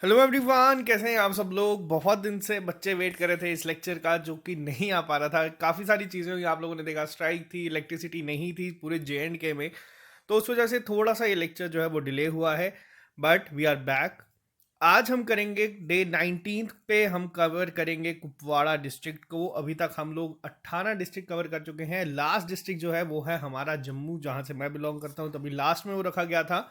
Hello everyone, कैसे हैं आप सब लोग। बहुत दिन से बच्चे वेट कर रहे थे इस लेक्चर का, जो कि नहीं आ पा रहा था। काफ़ी सारी चीज़ें हुई, आप लोगों ने देखा, स्ट्राइक थी, इलेक्ट्रिसिटी नहीं थी पूरे JNK में। तो उस वजह से थोड़ा सा ये लेक्चर जो है वो डिले हुआ है, बट वी आर बैक। आज हम करेंगे डे 19 पे, हम कवर करेंगे कुपवाड़ा डिस्ट्रिक्ट को। अभी तक हम लोग 18 डिस्ट्रिक्ट कवर कर चुके हैं। लास्ट डिस्ट्रिक्ट जो है वो है हमारा जम्मू, जहाँ से मैं बिलोंग करता हूँ। तभी लास्ट में वो रखा गया था।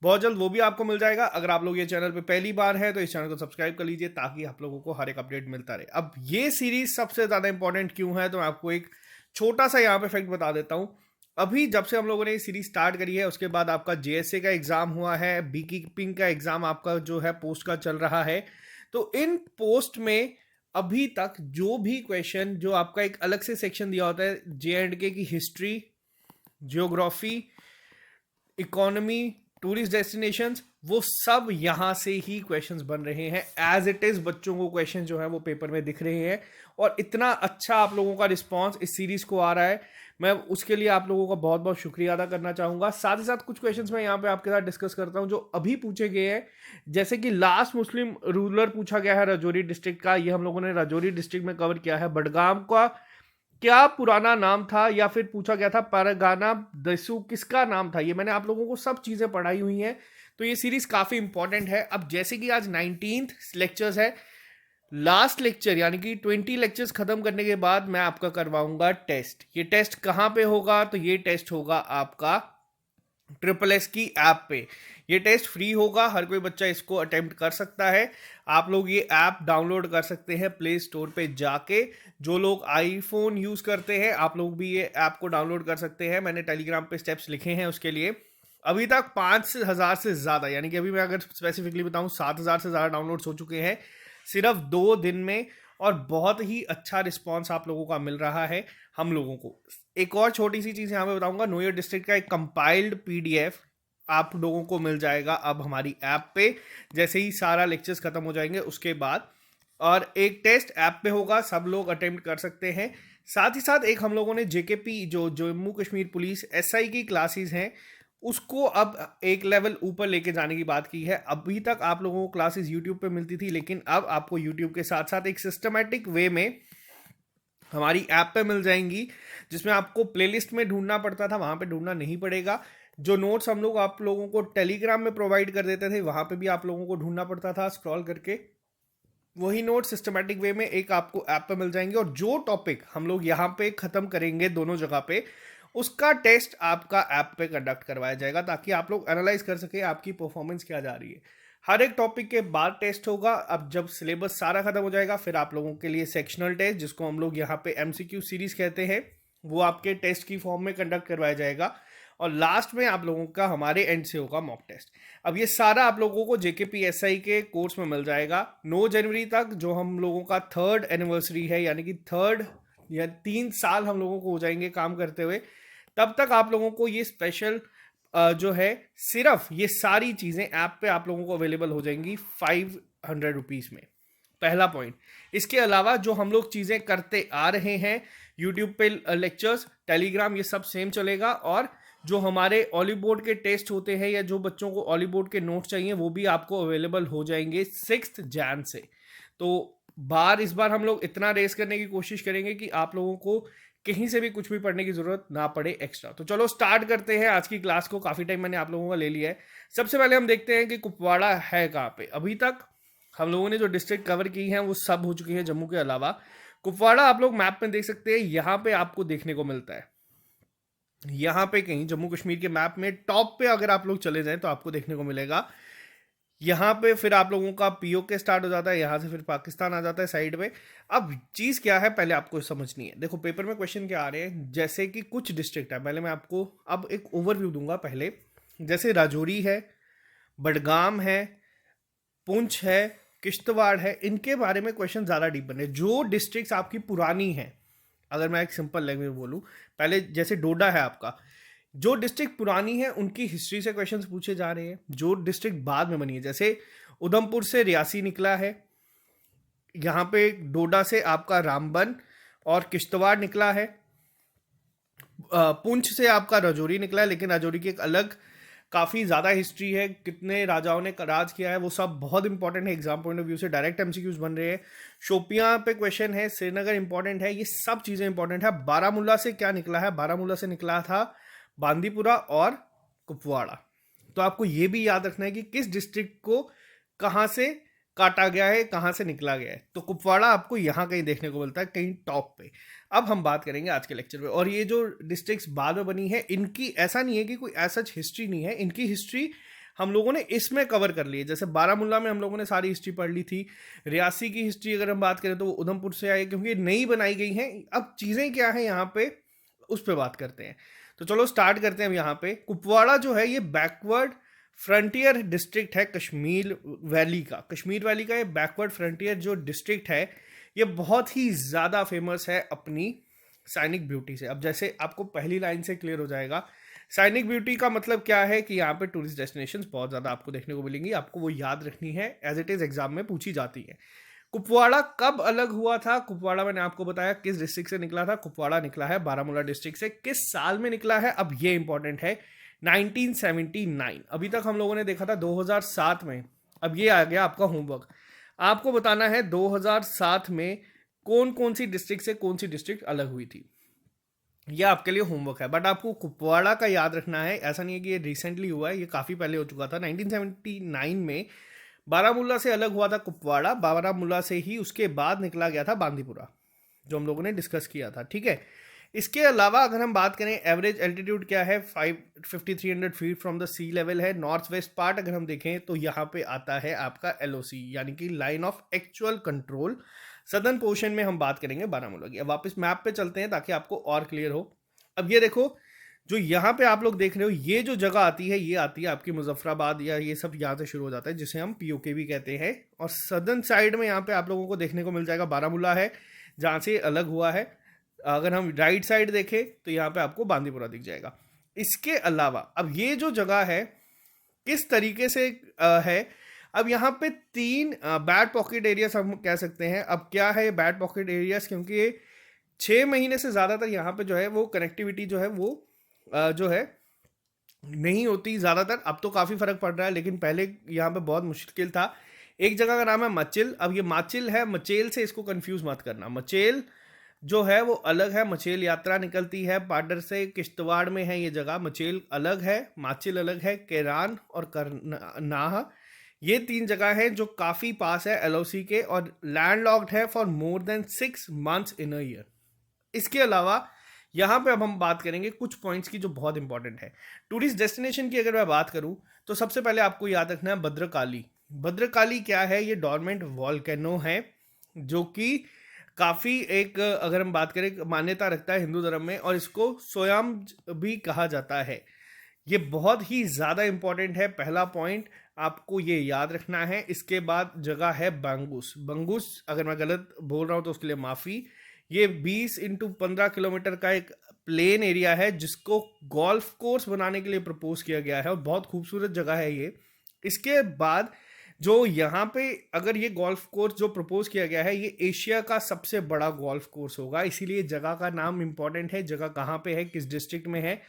बहुत जल्द वो भी आपको मिल जाएगा। अगर आप लोग ये चैनल पे पहली बार है तो इस चैनल को सब्सक्राइब कर लीजिए, ताकि आप लोगों को हर एक अपडेट मिलता रहे। अब ये सीरीज सबसे ज्यादा इंपॉर्टेंट क्यों है, तो मैं आपको एक छोटा सा यहाँ पे फैक्ट बता देता हूँ। अभी जब से हम लोगों ने ये सीरीज स्टार्ट करी है, उसके बाद आपका JSA का एग्जाम हुआ है, बी कीपिंग का एग्जाम आपका जो है पोस्ट का चल रहा है। तो इन पोस्ट में अभी तक जो भी क्वेश्चन, जो आपका एक अलग से सेक्शन दिया होता है JNK की history, geography, economy, tourist destinations, वो सब यहां से ही क्वेश्चंस बन रहे हैं। एज इट इज बच्चों को क्वेश्चन जो है वो पेपर में दिख रहे हैं, और इतना अच्छा आप लोगों का रिस्पांस इस सीरीज को आ रहा है। मैं उसके लिए आप लोगों का बहुत बहुत शुक्रिया अदा करना चाहूंगा। साथ ही साथ कुछ क्वेश्चंस मैं यहाँ पे आपके साथ डिस्कस करता हूँ जो अभी पूछे गए हैं। जैसे कि लास्ट मुस्लिम रूलर पूछा गया है राजौरी डिस्ट्रिक्ट का, ये हम लोगों ने राजौरी डिस्ट्रिक्ट में कवर किया है। बडगाम का क्या पुराना नाम था, या फिर पूछा गया था परगाना दसू किसका नाम था, ये मैंने आप लोगों को सब चीजें पढ़ाई हुई हैं। तो ये सीरीज काफी इंपॉर्टेंट है। अब जैसे कि आज 19th लेक्चर्स है, लास्ट लेक्चर यानी कि 20 लेक्चर्स खत्म करने के बाद मैं आपका करवाऊंगा टेस्ट। ये टेस्ट कहां पे होगा, तो ये टेस्ट होगा आपका SSS की ऐप पे। ये टेस्ट फ्री होगा, हर कोई बच्चा इसको अटेम्प्ट कर सकता है। आप लोग ये ऐप डाउनलोड कर सकते हैं प्ले स्टोर पे जाके। जो लोग आईफोन यूज करते हैं, आप लोग भी ये ऐप को डाउनलोड कर सकते हैं। मैंने टेलीग्राम पे स्टेप्स लिखे हैं उसके लिए। अभी तक 5,000 से ज्यादा, यानी कि अभी मैं अगर स्पेसिफिकली बताऊं 7,000 से ज्यादा डाउनलोड्स हो चुके हैं सिर्फ 2 दिन में। और बहुत ही अच्छा रिस्पॉन्स आप लोगों का मिल रहा है हम लोगों को। एक और छोटी सी चीज यहाँ पे बताऊंगा, नो योर डिस्ट्रिक्ट का एक कंपाइल्ड PDF आप लोगों को मिल जाएगा अब हमारी ऐप पे, जैसे ही सारा लेक्चर्स खत्म हो जाएंगे उसके बाद। और एक टेस्ट ऐप पे होगा, सब लोग अटेम्प्ट कर सकते हैं। साथ ही साथ एक हम लोगों ने JKP, जो जम्मू कश्मीर पुलिस SI की क्लासेस हैं, उसको अब एक लेवल ऊपर लेके जाने की बात की है। अभी तक आप लोगों को क्लासेस यूट्यूब पे मिलती थी, लेकिन अब आपको यूट्यूब के साथ साथ एक सिस्टमैटिक वे में हमारी ऐप पे मिल जाएंगी, जिसमें आपको प्लेलिस्ट में ढूंढना पड़ता था, वहां पे ढूंढना नहीं पड़ेगा। जो नोट्स हम लोग आप लोगों को टेलीग्राम में प्रोवाइड कर देते थे, वहां पे भी आप लोगों को ढूंढना पड़ता था स्क्रॉल करके। वही नोट सिस्टमैटिक वे में एक आपको ऐप पे मिल जाएंगे, और जो टॉपिक हम लोग यहाँ पे खत्म करेंगे दोनों जगह पे, उसका टेस्ट आपका ऐप पे कंडक्ट करवाया जाएगा, ताकि आप लोग एनालाइज कर सके आपकी परफॉर्मेंस क्या जा रही है। हर एक टॉपिक के बाद टेस्ट होगा। अब जब सिलेबस सारा खत्म हो जाएगा, फिर आप लोगों के लिए सेक्शनल टेस्ट, जिसको हम लोग यहाँ पे MCQ सीरीज कहते हैं, वो आपके टेस्ट की फॉर्म में कंडक्ट करवाया जाएगा। और लास्ट में आप लोगों का हमारे एंड से होगा मॉक टेस्ट। अब ये सारा आप लोगों को JKP SI के कोर्स में मिल जाएगा 9 जनवरी तक, जो हम लोगों का 3rd एनिवर्सरी है, यानी कि 3rd या 3 साल हम लोगों को हो जाएंगे काम करते हुए। तब तक आप लोगों को ये स्पेशल जो है, सिर्फ ये सारी चीजें ऐप पे आप लोगों को अवेलेबल हो जाएंगी 500 रुपीज में। पहला पॉइंट। इसके अलावा जो हम लोग चीजें करते आ रहे हैं, यूट्यूब पे लेक्चर्स, टेलीग्राम, ये सब सेम चलेगा। और जो हमारे ऑली बोर्ड के टेस्ट होते हैं, या जो बच्चों को ऑली बोर्ड के नोट्स चाहिए, वो भी आपको अवेलेबल हो जाएंगे 6 जैन से। तो इस बार हम लोग इतना रेस करने की कोशिश करेंगे कि आप लोगों को कहीं से भी कुछ भी पढ़ने की जरूरत ना पड़े एक्स्ट्रा। तो चलो स्टार्ट करते हैं आज की क्लास को। काफी टाइम मैंने आप लोगों का ले लिया है। सबसे पहले हम देखते हैं कि कुपवाड़ा है कहाँ पे। अभी तक हम लोगों ने जो डिस्ट्रिक्ट कवर की हैं वो सब हो चुकी हैं जम्मू के अलावा। कुपवाड़ा आप लोग मैप में देख सकते हैं, यहाँ पे आपको देखने को मिलता है। यहाँ पे कहीं जम्मू कश्मीर के मैप में टॉप पे अगर आप लोग चले जाएं तो आपको देखने को मिलेगा। यहाँ पे फिर आप लोगों का POK स्टार्ट हो जाता है, यहाँ से फिर पाकिस्तान आ जाता है साइड में। अब चीज क्या है पहले आपको समझनी है। देखो पेपर में क्वेश्चन क्या आ रहे हैं, जैसे कि कुछ डिस्ट्रिक्ट है, पहले मैं आपको अब एक ओवरव्यू दूंगा पहले। जैसे राजौरी है, बडगाम है, पुंछ है, किश्तवाड़ है, इनके बारे में क्वेश्चन ज्यादा डीप बने। जो डिस्ट्रिक्ट आपकी पुरानी है, अगर मैं एक सिंपल लैंग्वेज बोलूं, पहले जैसे डोडा है आपका, जो डिस्ट्रिक्ट पुरानी है उनकी हिस्ट्री से क्वेश्चंस पूछे जा रहे हैं। जो डिस्ट्रिक्ट बाद में बनी है, जैसे उधमपुर से रियासी निकला है, यहाँ पे डोडा से आपका रामबन और किश्तवाड़ निकला है, पुंछ से आपका राजौरी निकला है, लेकिन राजौरी की एक अलग काफ़ी ज़्यादा हिस्ट्री है, कितने राजाओं ने राज किया है, वो सब बहुत इंपॉर्टेंट है एग्जाम पॉइंट ऑफ व्यू से। डायरेक्ट एमसीक्यूज बन रहे हैं। शोपियां पे क्वेश्चन है, श्रीनगर इंपॉर्टेंट है, ये सब चीज़ें इंपॉर्टेंट है। बारामूला से क्या निकला है? बारामूला से निकला था बांदीपुरा और कुपवाड़ा। तो आपको ये भी याद रखना है कि किस डिस्ट्रिक्ट को कहाँ से काटा गया है, कहाँ से निकला गया है। तो कुपवाड़ा आपको यहाँ कहीं देखने को मिलता है, कहीं टॉप पे। अब हम बात करेंगे आज के लेक्चर में, और ये जो डिस्ट्रिक्ट्स बाद में बनी है, इनकी ऐसा नहीं है कि कोई ऐसा हिस्ट्री नहीं है, इनकी हिस्ट्री हम लोगों ने इसमें कवर कर ली है। जैसे बारामूला में हम लोगों ने सारी हिस्ट्री पढ़ ली थी। रियासी की हिस्ट्री अगर हम बात करें तो वो उधमपुर से आई, क्योंकि नई बनाई गई हैं। अब चीज़ें क्या है यहाँ पे, उस पर बात करते हैं। तो चलो स्टार्ट करते हैं। अब यहाँ पे कुपवाड़ा जो है ये बैकवर्ड फ्रंटियर डिस्ट्रिक्ट है कश्मीर वैली का। कश्मीर वैली का ये बैकवर्ड फ्रंटियर जो डिस्ट्रिक्ट है, ये बहुत ही ज़्यादा फेमस है अपनी साइनिक ब्यूटी से। अब जैसे आपको पहली लाइन से क्लियर हो जाएगा, साइनिक ब्यूटी का मतलब क्या है कि यहाँ पे टूरिस्ट डेस्टिनेशंस बहुत ज़्यादा आपको देखने को मिलेंगी। आपको वो याद रखनी है, एज इट इज़ एग्जाम में पूछी जाती है। कुपवाड़ा कब अलग हुआ था? कुपवाड़ा मैंने आपको बताया किस डिस्ट्रिक्ट से निकला था। कुपवाड़ा निकला है बारामूला डिस्ट्रिक्ट से। किस साल में निकला है? अब ये इंपॉर्टेंट है, 1979। अभी तक हम लोगों ने देखा था 2007 में। अब ये आ गया आपका होमवर्क, आपको बताना है 2007 में कौन कौन सी डिस्ट्रिक्ट से कौन सी डिस्ट्रिक्ट अलग हुई थी। ये आपके लिए होमवर्क है, बट आपको कुपवाड़ा का याद रखना है। ऐसा नहीं है कि ये रिसेंटली हुआ है, ये काफ़ी पहले हो चुका था। 1979 में बारामूला से अलग हुआ था कुपवाड़ा। बारामूला से ही उसके बाद निकला गया था बांदीपुरा, जो हम लोगों ने डिस्कस किया था, ठीक है। इसके अलावा अगर हम बात करें, एवरेज एल्टीट्यूड क्या है? 5300 feet from the sea level है। नॉर्थ वेस्ट पार्ट अगर हम देखें तो यहाँ पे आता है आपका LOC, यानी कि line of actual control. Southern portion में हम बात करेंगे बारामूला की। अब वापस मैप पे चलते हैं ताकि आपको और क्लियर हो। अब ये देखो, जो यहाँ पे आप लोग देख रहे हो, ये जो जगह आती है, ये आती है आपकी मुजफ्फराबाद, या ये सब यहाँ से शुरू हो जाता है, जिसे हम POK भी कहते हैं। और सदर्न साइड में यहाँ पे आप लोगों को देखने को मिल जाएगा बारामूला है, जहाँ से अलग हुआ है। अगर हम राइट साइड देखें तो यहाँ पे आपको बांदीपुरा दिख जाएगा। इसके अलावा अब ये जो जगह है किस तरीके से है, अब यहाँ पे 3 बैड पॉकेट एरियाज हम कह सकते हैं। अब क्या है बैड पॉकेट एरियाज? क्योंकि 6 महीने से ज़्यादातर यहाँ पे जो है वो कनेक्टिविटी जो है वो जो है नहीं होती ज़्यादातर। अब तो काफ़ी फ़र्क पड़ रहा है, लेकिन पहले यहाँ पे बहुत मुश्किल था। एक जगह का नाम है मचिल। अब ये माचिल है, मचेल से इसको कंफ्यूज मत करना। मचेल जो है वो अलग है। मचेल यात्रा निकलती है पाडर से, किश्तवाड़ में है ये जगह। मचेल अलग है, माचिल अलग है। केरान और करनाह, ये 3 जगह हैं जो काफ़ी पास है LOC के, और लैंडलॉक्ड है for more than 6 months in a year. इसके अलावा यहाँ पे अब हम बात करेंगे कुछ पॉइंट्स की जो बहुत इंपॉर्टेंट है। टूरिस्ट डेस्टिनेशन की अगर मैं बात करूँ तो सबसे पहले आपको याद रखना है भद्रकाली। भद्रकाली क्या है? ये डॉर्मेंट वॉल्केनो है, जो कि काफ़ी एक अगर हम बात करें मान्यता रखता है हिंदू धर्म में, और इसको स्वयं भी कहा जाता है। ये बहुत ही ज़्यादा इंपॉर्टेंट है। पहला पॉइंट आपको ये याद रखना है। इसके बाद जगह है बंगुस। बंगुस अगर मैं गलत बोल रहा हूँ तो उसके लिए माफ़ी। ये 20x15 किलोमीटर का एक प्लेन एरिया है, जिसको गोल्फ कोर्स बनाने के लिए प्रपोज किया गया है, और बहुत खूबसूरत जगह है ये। इसके बाद जो यहाँ पे अगर ये गोल्फ कोर्स जो प्रपोज किया गया है, ये एशिया का सबसे बड़ा गोल्फ कोर्स होगा, इसीलिए जगह का नाम इंपॉर्टेंट है। जगह कहाँ पे है, किस डिस्ट्रिक्ट में है,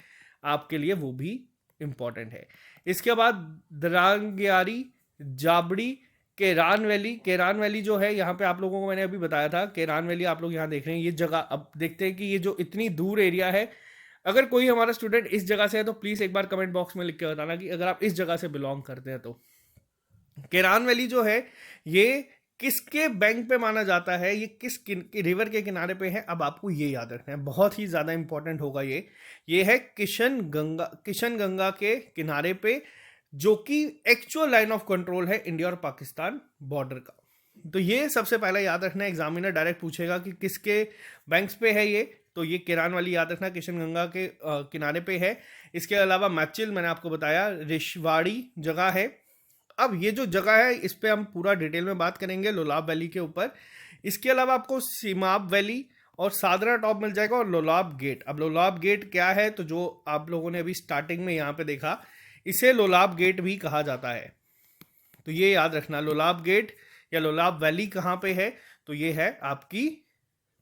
आपके लिए वो भी इंपॉर्टेंट है। इसके बाद दरांगियारी, जाबड़ी, केरान वैली। केरान वैली जो है यहाँ पे आप लोगों को मैंने अभी बताया था, केरान वैली आप लोग यहाँ देख रहे हैं। ये जगह अब देखते हैं कि ये जो इतनी दूर एरिया है, अगर कोई हमारा स्टूडेंट इस जगह से है तो प्लीज़ एक बार कमेंट बॉक्स में लिख के बताना कि अगर आप इस जगह से बिलोंग करते हैं तो। केरान वैली जो है ये किसके बैंक पे माना जाता है, ये किस रिवर के किनारे पे है, अब आपको ये याद रखना है, बहुत ही ज़्यादा इंपॉर्टेंट होगा ये है किशन गंगा के किनारे पे, जो कि एक्चुअल लाइन ऑफ कंट्रोल है इंडिया और पाकिस्तान बॉर्डर का। तो ये सबसे पहले याद रखना है, एग्जामिनर डायरेक्ट पूछेगा कि किसके बैंक्स पे है ये, तो ये केरान वाली याद रखना, किशन गंगा के किनारे पे है। इसके अलावा मैचिल मैंने आपको बताया, रिशवाड़ी जगह है। अब ये जो जगह है इस पे हम पूरा डिटेल में बात करेंगे लोलाब वैली के ऊपर। इसके अलावा आपको सीमाब वैली और सादरा टॉप मिल जाएगा, और लोलाब गेट। अब लोलाब गेट क्या है, तो जो आप लोगों ने अभी स्टार्टिंग में यहाँ पे देखा, इसे लोलाब गेट भी कहा जाता है। तो ये याद रखना, लोलाब गेट या लोलाब वैली कहाँ पे है, तो ये है आपकी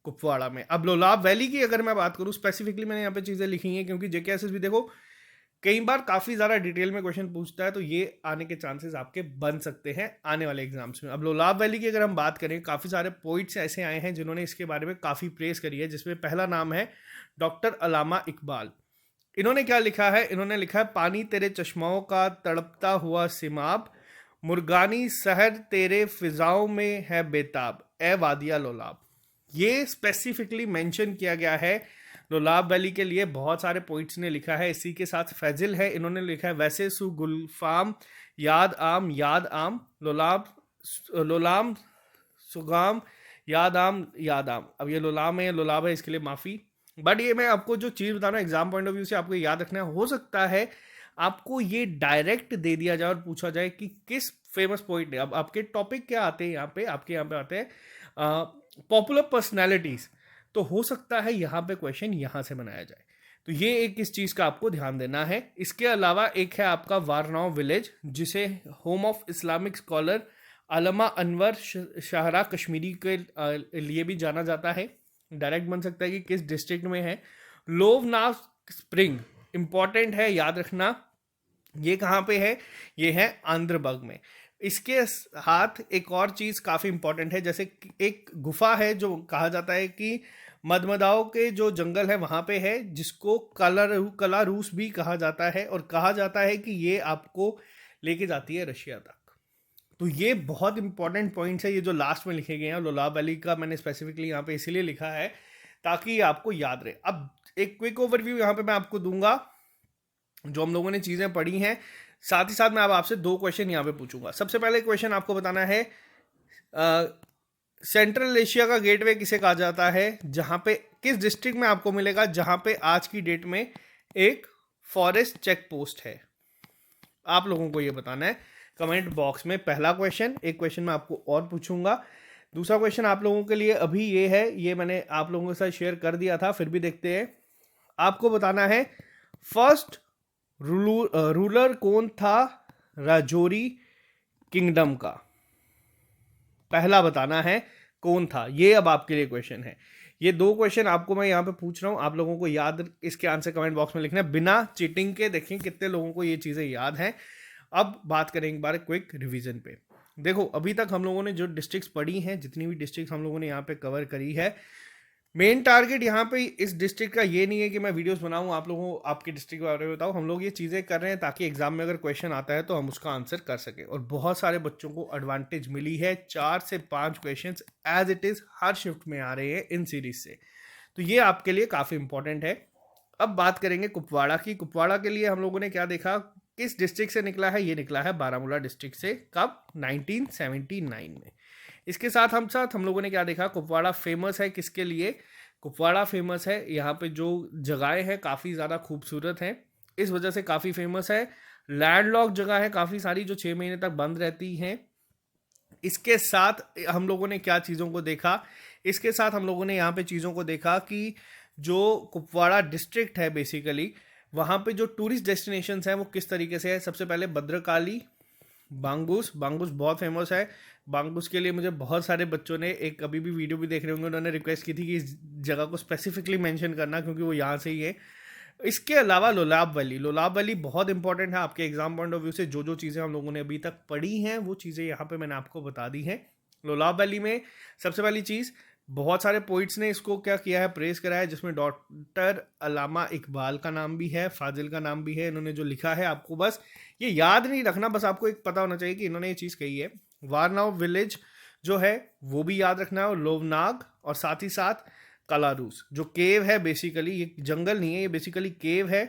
कुपवाड़ा में। अब लोलाब वैली की अगर मैं बात करूँ स्पेसिफिकली, मैंने यहाँ पे चीज़ें लिखी हैं क्योंकि JK SSB देखो कई बार काफ़ी ज़्यादा डिटेल में क्वेश्चन पूछता है, तो ये आने के चांसेस आपके बन सकते हैं आने वाले एग्जाम्स में। अब लोलाब वैली की अगर हम बात करें, काफ़ी सारे पोइट्स ऐसे आए हैं जिन्होंने इसके बारे में काफ़ी प्रेस करी है, जिसमें पहला नाम है डॉक्टर अलामा इकबाल। इन्होंने क्या लिखा है? इन्होंने लिखा है, पानी तेरे चश्माओं का तड़पता हुआ सिमाब, मुर्गानी शहर तेरे फिजाओं में है बेताब, ए वादिया लोलाब। ये स्पेसिफिकली मेंशन किया गया है लोलाब वैली के लिए। बहुत सारे पोइट्स ने लिखा है। इसी के साथ फैजिल है, इन्होंने लिखा है, वैसे सु गुलफाम याद आम लोलाब लोलाम सुगाम याद आम। अब ये लोलाम है या लोलाब है, इसके लिए माफ़ी। बट ये मैं आपको जो चीज़ बता रहा हूँ एग्जाम पॉइंट ऑफ व्यू से आपको याद रखना है। हो सकता है आपको ये डायरेक्ट दे दिया जाए और पूछा जाए कि किस फेमस पोइट ने। अब आपके टॉपिक क्या आते हैं यहाँ पे? आपके यहाँ पे आते हैं पॉपुलर पर्सनैलिटीज। तो हो सकता है यहाँ पे क्वेश्चन यहाँ से बनाया जाए। तो ये एक इस चीज़ का आपको ध्यान देना है। इसके अलावा एक है आपका वारनाव विलेज, जिसे होम ऑफ इस्लामिक स्कॉलर अल्लामा अनवर शाहरा कश्मीरी के लिए भी जाना जाता है। डायरेक्ट बन सकता है कि किस डिस्ट्रिक्ट में है। लोवनाव स्प्रिंग इंपॉर्टेंट है, याद रखना। ये कहाँ पे है? ये है आंध्रबर्ग में। इसके हाथ एक और चीज़ काफ़ी इंपॉर्टेंट है, जैसे एक गुफा है जो कहा जाता है कि मदमदाओं के जो जंगल है वहाँ पे है, जिसको कलारूस भी कहा जाता है, और कहा जाता है कि ये आपको लेके जाती है रशिया तक। तो ये बहुत इंपॉर्टेंट पॉइंट्स है, ये जो लास्ट में लिखे गए हैं। लोलाब वैली का मैंने स्पेसिफिकली यहाँ पे इसीलिए लिखा है ताकि ये आपको याद रहे। अब एक क्विक ओवरव्यू यहाँ पे मैं आपको दूंगा जो हम लोगों ने चीज़ें पढ़ी हैं। साथ ही साथ मैं अब आपसे 2 क्वेश्चन यहाँ पे पूछूंगा। सबसे पहले क्वेश्चन आपको बताना है, सेंट्रल एशिया का गेटवे किसे कहा जाता है? जहाँ पे किस डिस्ट्रिक्ट में आपको मिलेगा जहाँ पे आज की डेट में एक फॉरेस्ट चेक पोस्ट है? आप लोगों को ये बताना है कमेंट बॉक्स में। पहला क्वेश्चन। एक क्वेश्चन मैं आपको और पूछूंगा। दूसरा क्वेश्चन आप लोगों के लिए अभी ये है, ये मैंने आप लोगों के साथ शेयर कर दिया था, फिर भी देखते हैं। आपको बताना है फर्स्ट रूलर कौन था राजौरी किंगडम का? पहला बताना है कौन था। ये अब आपके लिए क्वेश्चन है। ये 2 क्वेश्चन आपको मैं यहाँ पे पूछ रहा हूँ, आप लोगों को याद इसके आंसर कमेंट बॉक्स में लिखना है बिना चीटिंग के। देखें कितने लोगों को ये चीज़ें याद हैं। अब बात करें एक बार क्विक रिवीजन पे। देखो अभी तक हम लोगों ने जो डिस्ट्रिक्ट्स पढ़ी हैं, जितनी भी डिस्ट्रिक्ट्स हम लोगों ने यहाँ पे कवर करी है, मेन टारगेट यहाँ पे इस डिस्ट्रिक्ट का ये नहीं है कि मैं वीडियोस बनाऊँ आप लोगों को आपके डिस्ट्रिक्ट के बारे में बताऊँ। हम लोग ये चीज़ें कर रहे हैं ताकि एग्जाम में अगर क्वेश्चन आता है तो हम उसका आंसर कर सकें। और बहुत सारे बच्चों को एडवांटेज मिली है। 4 से 5 क्वेश्चन एज इट इज़ हर शिफ्ट में आ रहे हैं इन सीरीज से, तो ये आपके लिए काफ़ी इंपॉर्टेंट है। अब बात करेंगे कुपवाड़ा की। कुपवाड़ा के लिए हम लोगों ने क्या देखा, किस डिस्ट्रिक्ट से निकला है? ये निकला है बारामूला डिस्ट्रिक्ट से। कब? 1979 में। इसके साथ हम लोगों ने क्या देखा, कुपवाड़ा फेमस है किसके लिए? कुपवाड़ा फेमस है, यहाँ पे जो जगहें हैं काफ़ी ज़्यादा खूबसूरत हैं, इस वजह से काफ़ी फेमस है। लैंडलॉक जगह है काफ़ी सारी जो 6 महीने तक बंद रहती हैं। इसके साथ हम लोगों ने क्या चीज़ों को देखा? इसके साथ हम लोगों ने यहाँ पे चीज़ों को देखा कि जो कुपवाड़ा डिस्ट्रिक्ट है बेसिकली, वहाँ पे जो टूरिस्ट डेस्टिनेशंस हैं वो किस तरीके से है। सबसे पहले भद्रकाली, बांगूस बहुत फेमस है। बांगूस के लिए मुझे बहुत सारे बच्चों ने, एक अभी भी वीडियो भी देख रहे होंगे, उन्होंने रिक्वेस्ट की थी कि इस जगह को स्पेसिफिकली मेंशन करना क्योंकि वो यहाँ से ही है। इसके अलावा लोलाब वैली बहुत इंपॉर्टेंट है आपके एग्जाम पॉइंट ऑफ व्यू से। जो जो चीज़ें हम लोगों ने अभी तक पढ़ी हैं वो चीज़ें यहाँ पे मैंने आपको बता दी हैं। लोलाब वैली में सबसे पहली चीज़, बहुत सारे पोइट्स ने इसको क्या किया है, प्रेस करा है, जिसमें डॉक्टर अलामा इकबाल का नाम भी है, फाजिल का नाम भी है। इन्होंने जो लिखा है आपको बस ये याद नहीं रखना, बस आपको एक पता होना चाहिए कि इन्होंने ये चीज़ कही है। वारनाव विलेज जो है वो भी याद रखना है, और लोवनाग, और साथ ही साथ कलारूस जो केव है। बेसिकली ये जंगल नहीं है, ये बेसिकली केव है,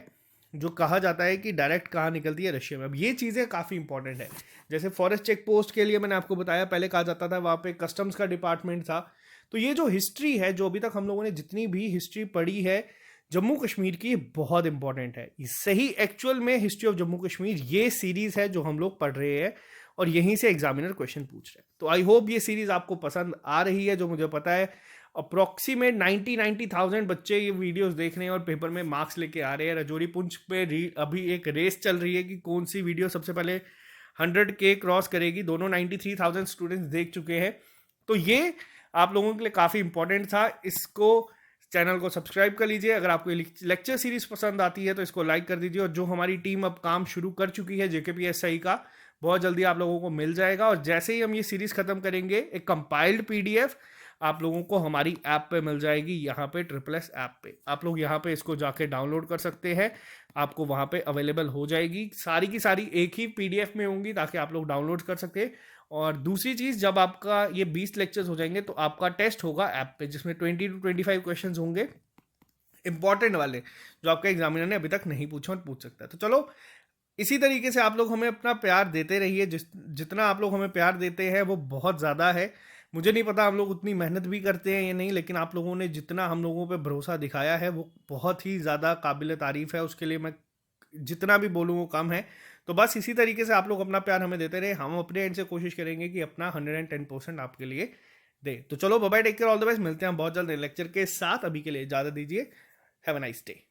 जो कहा जाता है कि डायरेक्ट कहाँ निकलती है, रशिया में। अब ये चीज़ें काफ़ी इंपॉर्टेंट है। जैसे फॉरेस्ट चेक पोस्ट के लिए मैंने आपको बताया, पहले कहा जाता था वहाँ पे कस्टम्स का डिपार्टमेंट था। तो ये जो हिस्ट्री है, जो अभी तक हम लोगों ने जितनी भी हिस्ट्री पढ़ी है जम्मू कश्मीर की, बहुत इंपॉर्टेंट है। सही एक्चुअल में हिस्ट्री ऑफ जम्मू कश्मीर ये सीरीज़ है जो हम लोग पढ़ रहे हैं, और यहीं से एग्जामिनर क्वेश्चन पूछ रहे हैं। तो आई होप ये सीरीज़ आपको पसंद आ रही है। जो मुझे पता है अप्रॉक्सीमेट 90,000 बच्चे ये वीडियोस देख रहे हैं और पेपर में मार्क्स लेके आ रहे हैं। राजौरी पुंछ पे अभी एक रेस चल रही है कि कौन सी वीडियो सबसे पहले 100K क्रॉस करेगी। दोनों 93,000 स्टूडेंट्स देख चुके हैं। तो ये आप लोगों के लिए काफ़ी इंपॉर्टेंट था। इसको चैनल को सब्सक्राइब कर लीजिए। अगर आपको लेक्चर सीरीज पसंद आती है तो इसको लाइक कर दीजिए, और जो हमारी टीम अब काम शुरू कर चुकी है जेकेपीएसआई का, बहुत जल्दी आप लोगों को मिल जाएगा। और जैसे ही हम ये सीरीज खत्म करेंगे, एक कंपाइल्ड पीडीएफ आप लोगों को हमारी ऐप पे मिल जाएगी, यहाँ पे ट्रिपल एस ऐप पे। आप लोग यहाँ पे इसको जाके डाउनलोड कर सकते हैं, आपको वहाँ पे अवेलेबल हो जाएगी। सारी की सारी एक ही पीडीएफ में होंगी ताकि आप लोग डाउनलोड कर सके। और दूसरी चीज़, जब आपका ये 20 लेक्चर्स हो जाएंगे तो आपका टेस्ट होगा ऐप पे, जिसमें 20 to 25 क्वेश्चंस होंगे इंपॉर्टेंट वाले, जो आपका एग्जामिनर ने अभी तक नहीं पूछा और पूछ सकता है। तो चलो, इसी तरीके से आप लोग हमें अपना प्यार देते रहिए। जितना आप लोग हमें प्यार देते हैं वो बहुत ज़्यादा है। मुझे नहीं पता हम लोग उतनी मेहनत भी करते हैं या नहीं, लेकिन आप लोगों ने जितना हम लोगों पे भरोसा दिखाया है वो बहुत ही ज़्यादा काबिल तारीफ़ है। उसके लिए मैं जितना भी बोलूँ वो कम है। तो बस इसी तरीके से आप लोग अपना प्यार हमें देते रहे, हम अपने एंड से कोशिश करेंगे कि अपना 110% आपके लिए दे। तो चलो, bye bye, take care, all the best. मिलते हैं हम बहुत जल्द लेक्चर के साथ। अभी के लिए इजाज़त दीजिए। Have a nice day.